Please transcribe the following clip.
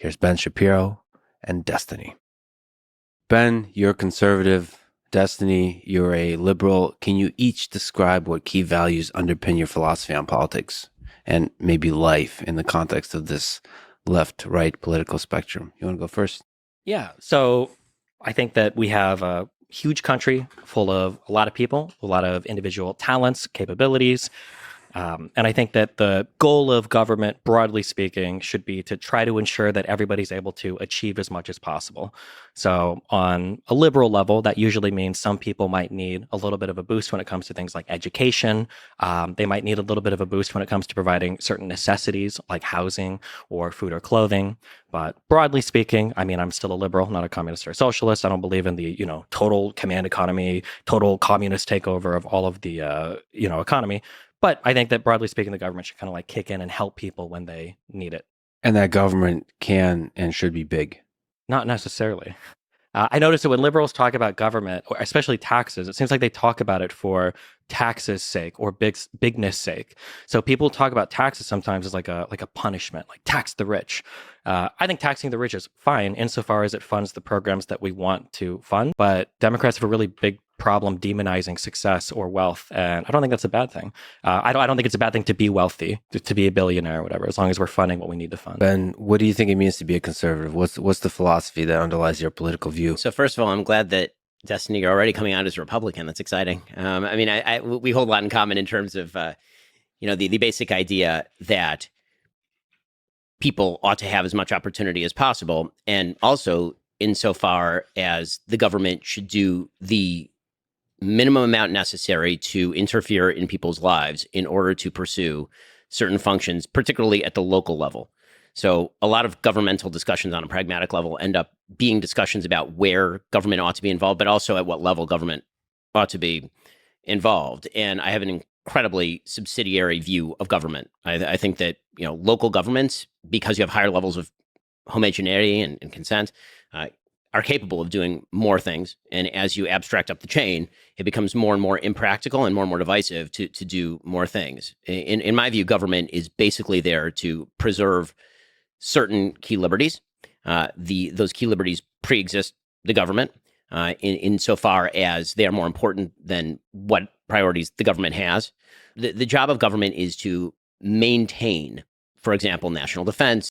Here's Ben Shapiro and Destiny. Ben, you're conservative. Destiny, you're a liberal. Can you each describe what key values underpin your philosophy on politics and maybe life in the context of this left-right political spectrum? You want to go first? Yeah. So I think that we have a huge country full of a lot of people, a lot of individual talents, capabilities. And I think that the goal of government, broadly speaking, should be to try to ensure that everybody's able to achieve as much as possible. So, on a liberal level, that usually means some people might need a little bit of a boost when it comes to things like education. They might need a little bit of a boost when it comes to providing certain necessities like housing or food or clothing. But broadly speaking, I mean, I'm still a liberal, not a communist or a socialist. I don't believe in the, total command economy, total communist takeover of all of the, economy. But I think that broadly speaking, the government should kind of like kick in and help people when they need it. And that government can and should be big. Not necessarily. I noticed that when liberals talk about government, or especially taxes, it seems like they talk about it for taxes' sake or bigness sake. So people talk about taxes sometimes as like a punishment, like tax the rich. I think taxing the rich is fine insofar as it funds the programs that we want to fund. But Democrats have a really big problem demonizing success or wealth, and I don't think that's a bad thing. I don't think it's a bad thing to be wealthy, to be a billionaire or whatever, as long as we're funding what we need to fund. Ben, what do you think it means to be a conservative? What's the philosophy that underlies your political view? So first of all, I'm glad that Destiny, you're already coming out as a Republican. That's exciting. We hold a lot in common in terms of, the basic idea that people ought to have as much opportunity as possible, and also insofar as the government should do the minimum amount necessary to interfere in people's lives in order to pursue certain functions, particularly at the local level. So a lot of governmental discussions on a pragmatic level end up being discussions about where government ought to be involved, but also at what level government ought to be involved. And I have an incredibly subsidiary view of government. I think that, local governments, because you have higher levels of homogeneity and consent, are capable of doing more things. And as you abstract up the chain, it becomes more and more impractical and more divisive to do more things. In my view, government is basically there to preserve certain key liberties. Those key liberties pre-exist the government insofar as they are more important than what priorities the government has. The job of government is to maintain, for example, national defense,